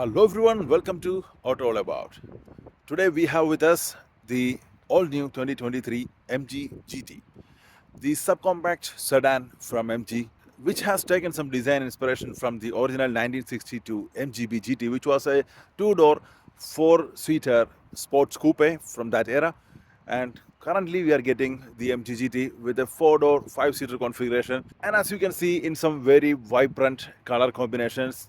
Hello everyone, welcome to Auto All About. Today we have with us the all-new 2023 MG GT, the subcompact sedan from MG, which has taken some design inspiration from the original 1962 MG GT, which was a two-door, four-seater sports coupe from that era. And currently we are getting the MG GT with a four-door, five-seater configuration. And as you can see in some very vibrant color combinations,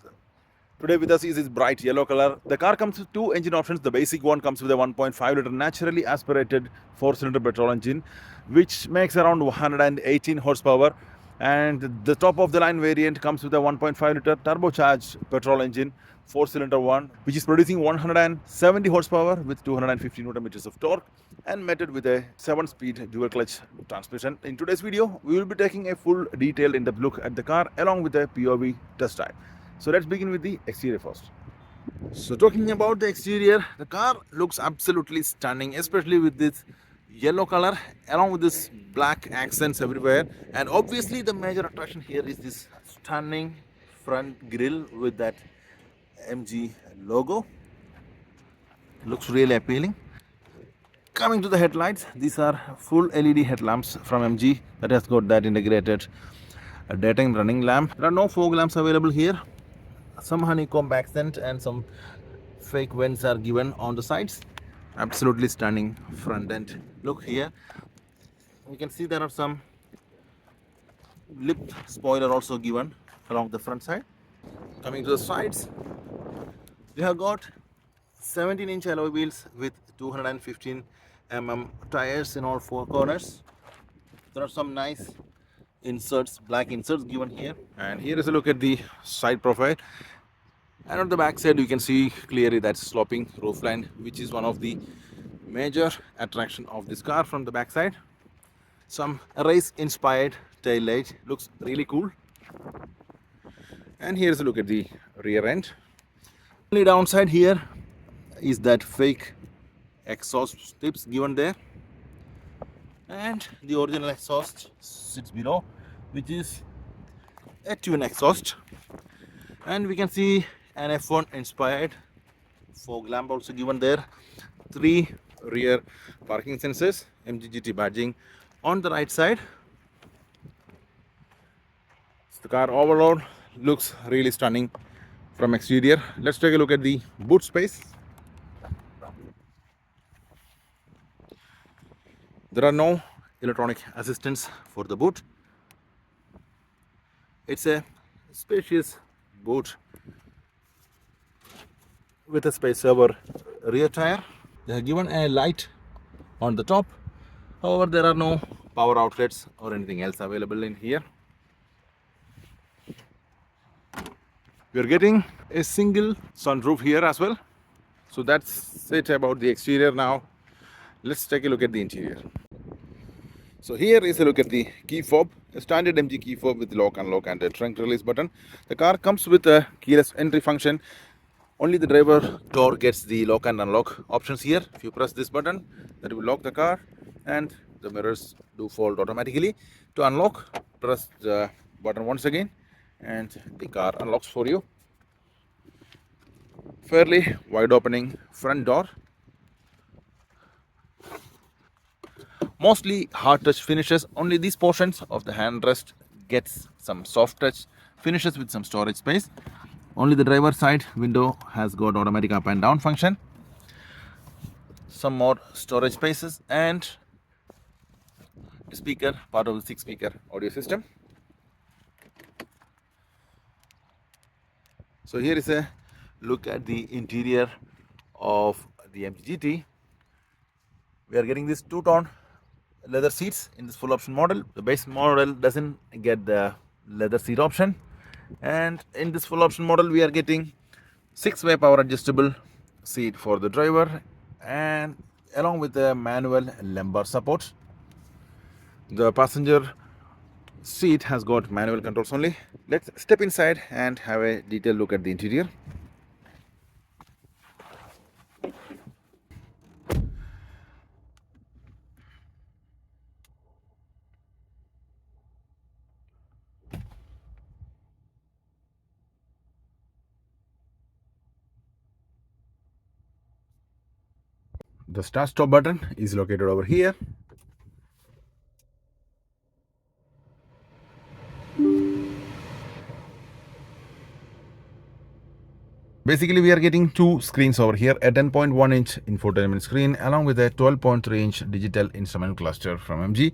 today with us is this bright yellow color. The car comes with two engine options. The basic one comes with a 1.5 liter naturally aspirated four-cylinder petrol engine, which makes around 118 horsepower. And the top of the line variant comes with a 1.5 liter turbocharged petrol engine, four-cylinder one, which is producing 170 horsepower with 250 Newton meters of torque and mated with a 7-speed dual clutch transmission. In today's video, we will be taking a full detailed in-depth look at the car along with a POV test drive. So let's begin with the exterior first. So talking about the exterior, the car looks absolutely stunning, especially with this yellow color along with this black accents everywhere. And obviously the major attraction here is this stunning front grille with that MG logo. Looks really appealing. Coming to the headlights, these are full LED headlamps from MG that has got that integrated daytime running lamp. There are no fog lamps available here. Some honeycomb accent and some fake vents are given on the sides. Absolutely stunning front end look here. You can see there are some lip spoiler also given along the front side. Coming to the sides, we have got 17-inch alloy wheels with 215 tires in all four corners. There are some nice inserts, black inserts given here. And here is a look at the side profile. And on the back side, you can see clearly that sloping roofline, which is one of the major attraction of this car from the back side. Some race inspired tail light, looks really cool. And here's a look at the rear end. Only downside here is that fake exhaust tips given there, and the original exhaust sits below, which is a twin exhaust. And we can see an F1 inspired fog lamp also given there. 3 rear parking sensors, MG GT badging on the right side. The car overall looks really stunning from exterior. Let's take a look at the boot space. There are no electronic assistance for the boot. It's a spacious boot with a space saver rear tire. They have given a light on the top. However, there are no power outlets or anything else available in here. We are getting a single sunroof here as well. So that's it about the exterior. Now let's take a look at the interior. So here is a look at the key fob, a standard MG key fob with lock, unlock and a trunk release button. The car comes with a keyless entry function. Only the driver door gets the lock and unlock options here. If you press this button, that will lock the car and the mirrors do fold automatically. To unlock, press the button once again and the car unlocks for you. Fairly wide opening front door. Mostly hard touch finishes. Only these portions of the handrest gets some soft touch finishes with some storage space. Only the driver side window has got automatic up and down function. Some more storage spaces and speaker, part of the 6-speaker audio system. So here is a look at the interior of the MG GT. We are getting this two-tone leather seats in this full option model. The base model doesn't get the leather seat option. And in this full option model, we are getting 6-way power adjustable seat for the driver and along with the manual lumbar support. The passenger seat has got manual controls only. Let's step inside and have a detailed look at the interior. The start stop button is located over here. Basically, we are getting two screens over here, a 10.1-inch infotainment screen along with a 12.3-inch digital instrument cluster from MG.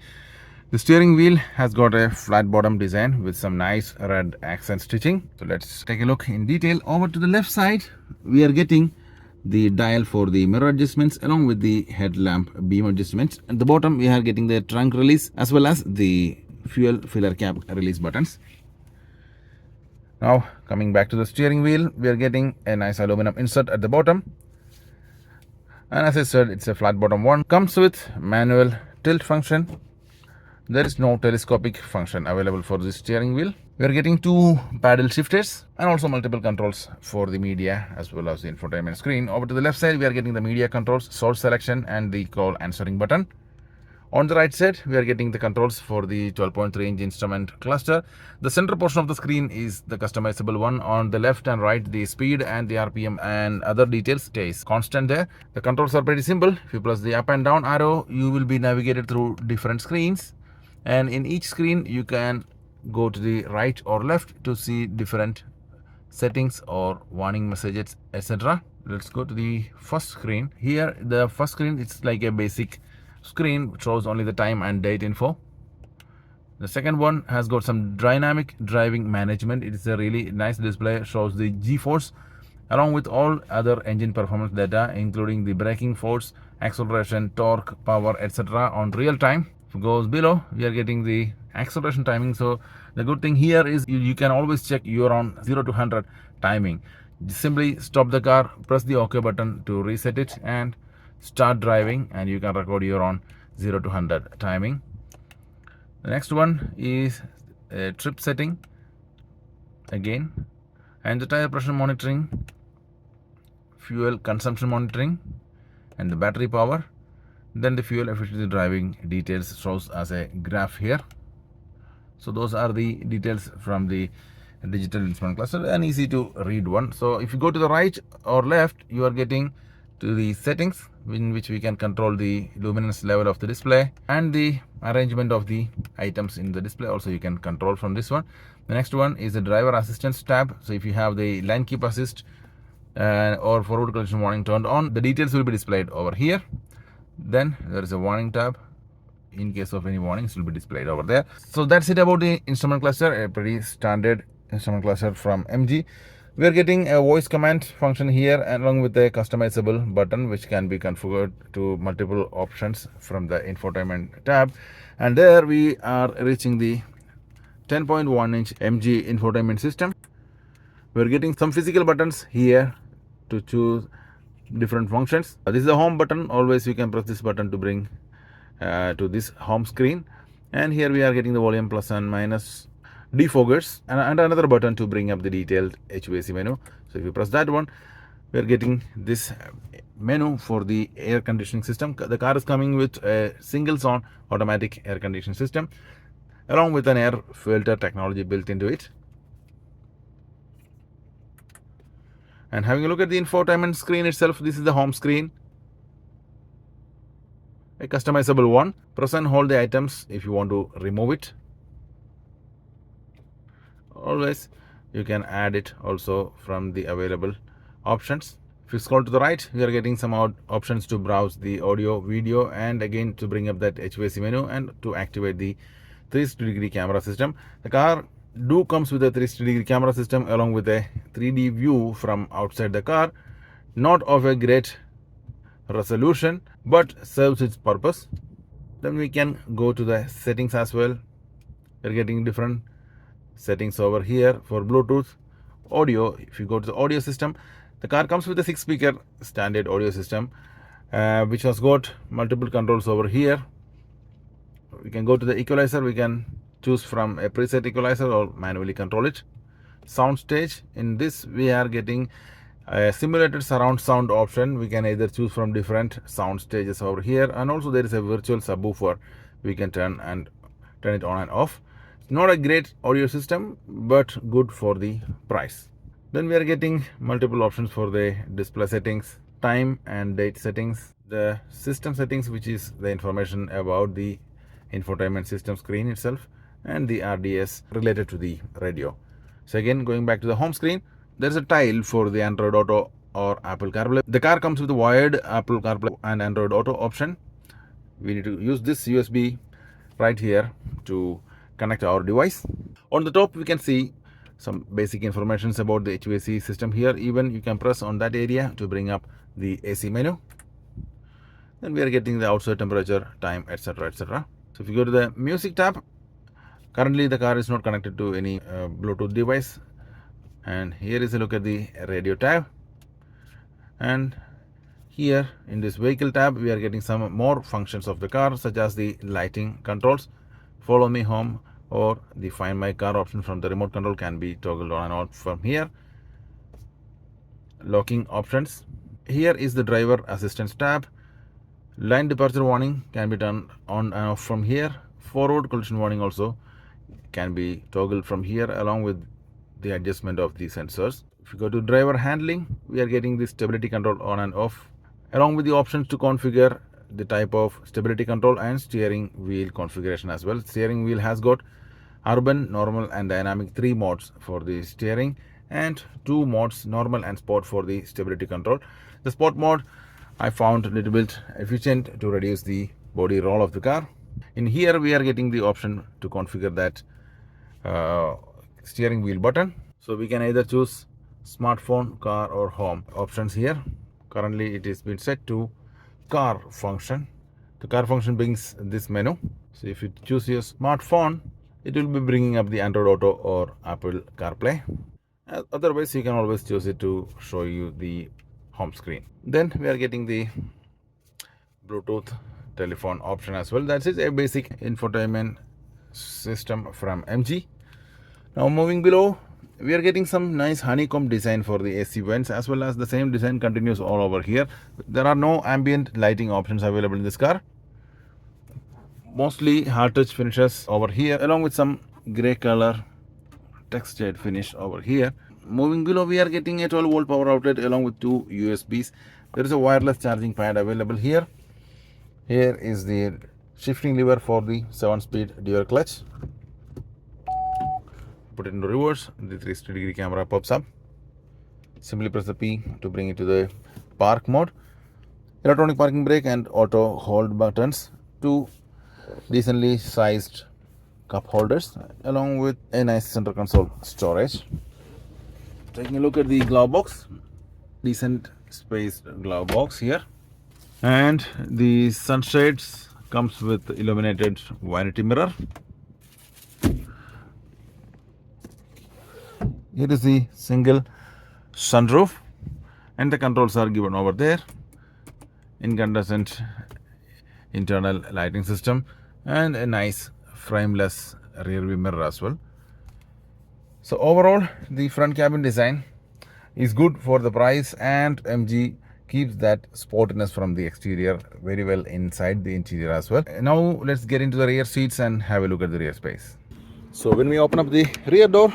The steering wheel has got a flat bottom design with some nice red accent stitching. So let's take a look in detail. Over to the left side, we are getting the dial for the mirror adjustments along with the headlamp beam adjustments. At the bottom, we are getting the trunk release as well as the fuel filler cap release buttons. Now coming back to the steering wheel, we are getting a nice aluminum insert at the bottom. And as I said, it's a flat bottom one. Comes with manual tilt function. There is no telescopic function available for this steering wheel. We are getting two paddle shifters and also multiple controls for the media as well as the infotainment screen. Over to the left side, we are getting the media controls, source selection and the call answering button. On the right side, we are getting the controls for the 12.3-inch instrument cluster. The center portion of the screen is the customizable one. On the left and right, the speed and the RPM and other details stays constant there. The controls are pretty simple. If you press the up and down arrow, you will be navigated through different screens. And in each screen, you can go to the right or left to see different settings or warning messages, etc. Let's go to the first screen. Here, the first screen, it's like a basic screen, shows only the time and date info. The second one has got some dynamic driving management. It is a really nice display, shows the G-force along with all other engine performance data, including the braking force, acceleration, torque, power, etc. on real time. If it goes below, we are getting the acceleration timing. So the good thing here is you can always check your on 0 to 100 timing. Simply stop the car, press the OK button to reset it and start driving, and you can record your own 0 to 100 timing. The next one is a trip setting again, and the tire pressure monitoring, fuel consumption monitoring, and the battery power. Then the fuel efficiency driving details shows as a graph here. So those are the details from the digital instrument cluster, and easy to read one. So if you go to the right or left, you are getting to the settings in which we can control the luminance level of the display and the arrangement of the items in the display. Also you can control from this one. The next one is the driver assistance tab. So if you have the lane keep assist or forward collision warning turned on, the details will be displayed over here. Then there is a warning tab. In case of any warnings, will be displayed over there. So that's it about the instrument cluster, a pretty standard instrument cluster from MG. We are getting a voice command function here along with a customizable button which can be configured to multiple options from the infotainment tab. And there we are reaching the 10.1-inch MG infotainment system. We are getting some physical buttons here to choose different functions. This is the home button. Always you can press this button to bring to this home screen. And here we are getting the volume plus and minus defoggers and another button to bring up the detailed HVAC menu. So if you press that one, we are getting this menu for the air conditioning system. The car is coming with a single zone automatic air conditioning system along with an air filter technology built into it. And having a look at the infotainment screen itself, this is the home screen, a customizable one. Press and hold the items if you want to remove it. Always you can add it also from the available options. If you scroll to the right, we are getting some options to browse the audio, video, and again to bring up that HVAC menu and to activate the 360-degree camera system. The car comes with a 360-degree camera system along with a 3D view from outside the car. Not of a great resolution, but serves its purpose. Then we can go to the settings as well. We're getting different settings over here for Bluetooth, audio. If you go to the audio system, the car comes with a 6-speaker standard audio system which has got multiple controls over here. We can go to the equalizer. We can choose from a preset equalizer or manually control it. Sound stage, in this we are getting a simulated surround sound option. We can either choose from different sound stages over here, and also there is a virtual subwoofer we can turn it on and off. It's not a great audio system, but good for the price. Then we are getting multiple options for the display settings, time and date settings. the system settings, which is the information about the infotainment system screen itself, and the RDS related to the radio. So again, going back to the home screen, there's a tile for the Android Auto or Apple CarPlay. The car comes with a wired Apple CarPlay and Android Auto option. We need to use this USB right here to connect our device. On the top, we can see some basic informations about the HVAC system here. Even you can press on that area to bring up the AC menu. Then we are getting the outside temperature, time, etc, etc. So if you go to the music tab, currently the car is not connected to any Bluetooth device. And here is a look at the radio tab. And here in this vehicle tab, we are getting some more functions of the car, such as the lighting controls, follow me home, or the find my car option from the remote control can be toggled on and off from here. Locking options. Here is the driver assistance tab. Line departure warning can be turned on and off from here. Forward collision warning also can be toggled from here, along with the adjustment of the sensors. If you go to driver handling, we are getting the stability control on and off, along with the options to configure the type of stability control and steering wheel configuration as well. Steering wheel has got urban, normal and dynamic 3 modes for the steering, and 2 modes, normal and sport, for the stability control. The sport mode I found a little bit efficient to reduce the body roll of the car. In here we are getting the option to configure that steering wheel button. So we can either choose smartphone, car or home options here. Currently it is been set to car function. The car function brings this menu. So if you choose your smartphone, it will be bringing up the Android Auto or Apple CarPlay. Otherwise, you can always choose it to show you the home screen. Then we are getting the Bluetooth telephone option as well. That is a basic infotainment system from MG. Now moving below, we are getting some nice honeycomb design for the AC vents, as well as the same design continues all over here. There are no ambient lighting options available in this car. Mostly hard touch finishes over here, along with some grey color textured finish over here. Moving below, we are getting a 12-volt power outlet along with 2 USBs. There is a wireless charging pad available here. Here is the shifting lever for the 7-speed dual clutch. Put it into reverse, the 360-degree camera pops up. Simply press the P to bring it to the park mode. Electronic parking brake and auto hold buttons. 2 decently sized cup holders, along with a nice center console storage. Taking a look at the glove box, decent spaced glove box here, and the sunshades comes with illuminated vanity mirror. Here is the single sunroof, and the controls are given over there. Incandescent internal lighting system and a nice frameless rear view mirror as well. So overall, the front cabin design is good for the price, and MG keeps that sportiness from the exterior very well inside the interior as well. Now let's get into the rear seats and have a look at the rear space. So when we open up the rear door,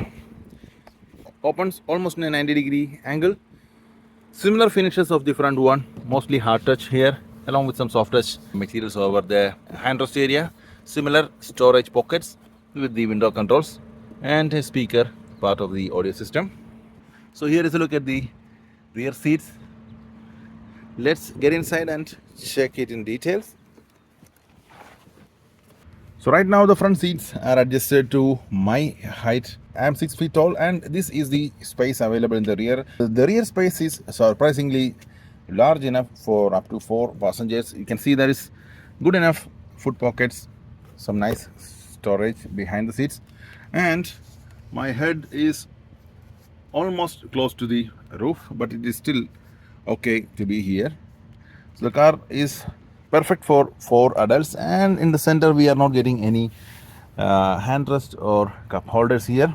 opens almost in a 90-degree angle. Similar finishes of the front one, mostly hard touch here, along with some soft touch materials over the handrest area. Similar storage pockets with the window controls and a speaker, part of the audio system. So here is a look at the rear seats. Let's get inside and check it in details. So right now the front seats are adjusted to my height. I am 6 feet tall, and this is the space available in the rear. The rear space is surprisingly large enough for up to 4 passengers. You can see there is good enough foot pockets, some nice storage behind the seats, and my head is almost close to the roof, but it is still okay to be here. So the car is perfect for 4 adults, and in the center we are not getting any handrest or cup holders here.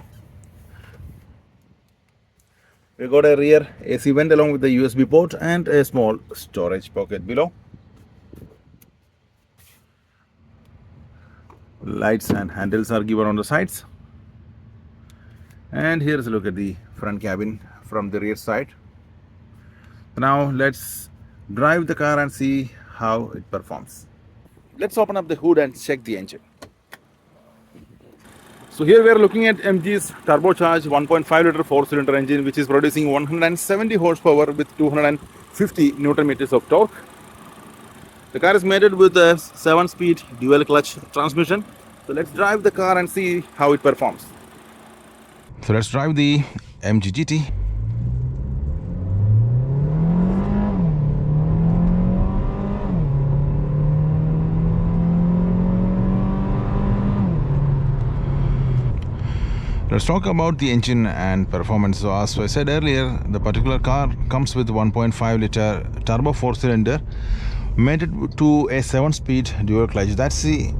We got a rear AC vent along with the USB port and a small storage pocket below. Lights and handles are given on the sides. And here's a look at the front cabin from the rear side. Now let's drive the car and see how it performs. Let's open up the hood and check the engine. So here we are looking at MG's turbocharged 1.5 liter 4-cylinder engine, which is producing 170 horsepower with 250 Newton meters of torque. The car is mated with a 7-speed dual clutch transmission. So let's drive the car and see how it performs. So let's drive the MG GT. Let's talk about the engine and performance. So as I said earlier, the particular car comes with 1.5 liter turbo 4-cylinder mated to a 7-speed dual clutch. That's the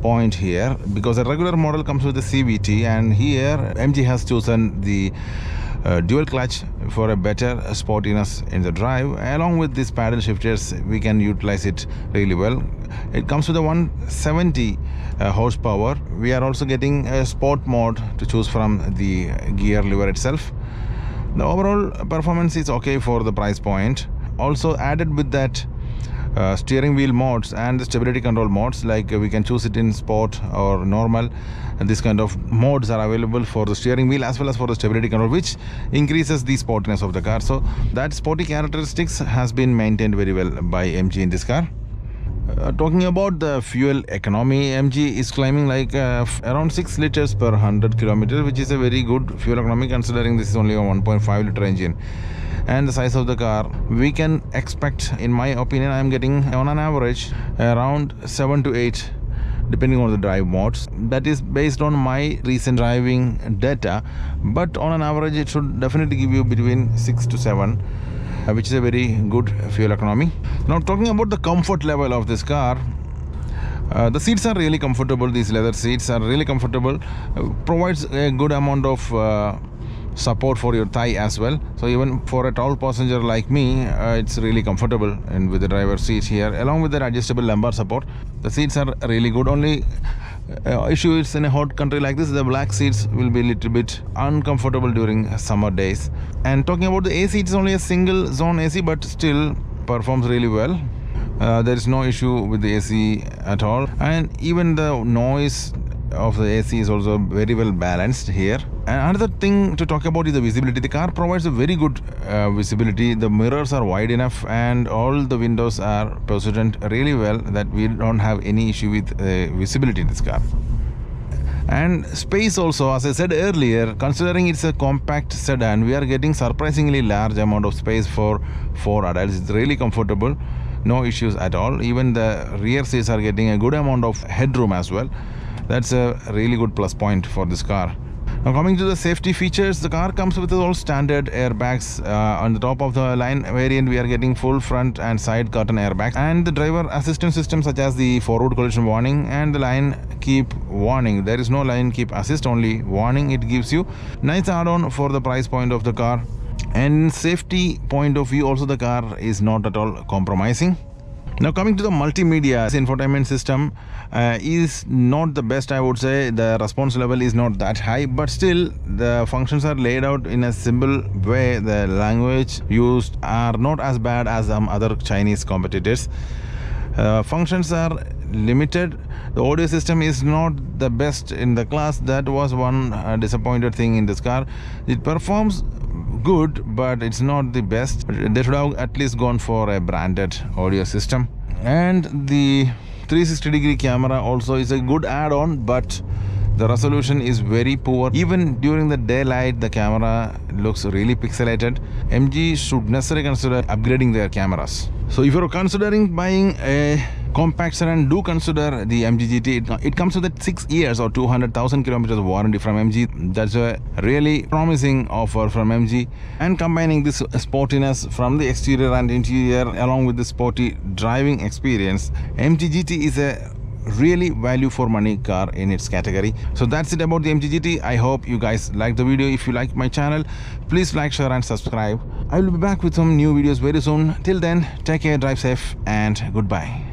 point here, because a regular model comes with a CVT, and here MG has chosen the dual clutch for a better sportiness in the drive. Along with these paddle shifters, we can utilize it really well. It comes with a 170 horsepower. We are also getting a sport mode to choose from the gear lever itself. The overall performance is okay for the price point. Also added with that steering wheel modes and the stability control modes, like we can choose it in sport or normal, and this kind of modes are available for the steering wheel as well as for the stability control, which increases the sportiness of the car. So that sporty characteristics has been maintained very well by MG in this car. Talking about the fuel economy, MG is claiming like around 6 liters per 100 kilometers, which is a very good fuel economy considering this is only a 1.5 liter engine. And the size of the car, we can expect, in my opinion, I am getting on an average around 7 to 8 depending on the drive modes. That is based on my recent driving data, but on an average it should definitely give you between 6 to 7, which is a very good fuel economy. Now talking about the comfort level of this car, the seats are really comfortable. These leather seats are really comfortable, provides a good amount of support for your thigh as well. So even for a tall passenger like me, it's really comfortable, and with the driver's seat here along with the adjustable lumbar support, the seats are really good. Only issue is in a hot country like this, the black seats will be a little bit uncomfortable during summer days. And talking about the AC, it's only a single zone AC, but still performs really well. There is no issue with the AC at all, and even the noise of the AC is also very well balanced here. And another thing to talk about is the visibility. The car provides a very good visibility. The mirrors are wide enough and all the windows are positioned really well that we don't have any issue with visibility in this car. And space also, as I said earlier, considering it's a compact sedan, we are getting surprisingly large amount of space for 4 adults. It's really comfortable, no issues at all. Even the rear seats are getting a good amount of headroom as well. That's a really good plus point for this car. Now coming to the safety features, the car comes with all standard airbags. On the top of the line variant, we are getting full front and side curtain airbags, and the driver assistance system such as the forward collision warning and the line keep warning. There is no line keep assist, only warning it gives you. Nice add-on for the price point of the car. And safety point of view also, the car is not at all compromising. Now coming to the multimedia, infotainment system is not the best, I would say. The response level is not that high, but still the functions are laid out in a simple way. The language used are not as bad as some other Chinese competitors. Functions are limited. The audio system is not the best in the class. That was one disappointed thing in this car. It performs good, but it's not the best. They should have at least gone for a branded audio system. And the 360-degree camera also is a good add-on, but the resolution is very poor. Even during the daylight, the camera looks really pixelated. MG should necessarily consider upgrading their cameras. So if you're considering buying a compact sedan, do consider the MG GT. It comes with a 6 years or 200,000 kilometers of warranty from MG. That's a really promising offer from MG. And combining this sportiness from the exterior and interior along with the sporty driving experience, MG GT is a really value for money car in its category. So that's it about the MG GT. I hope you guys liked the video. If you like my channel, please like, share and subscribe. I will be back with some new videos very soon. Till then, take care, drive safe and goodbye.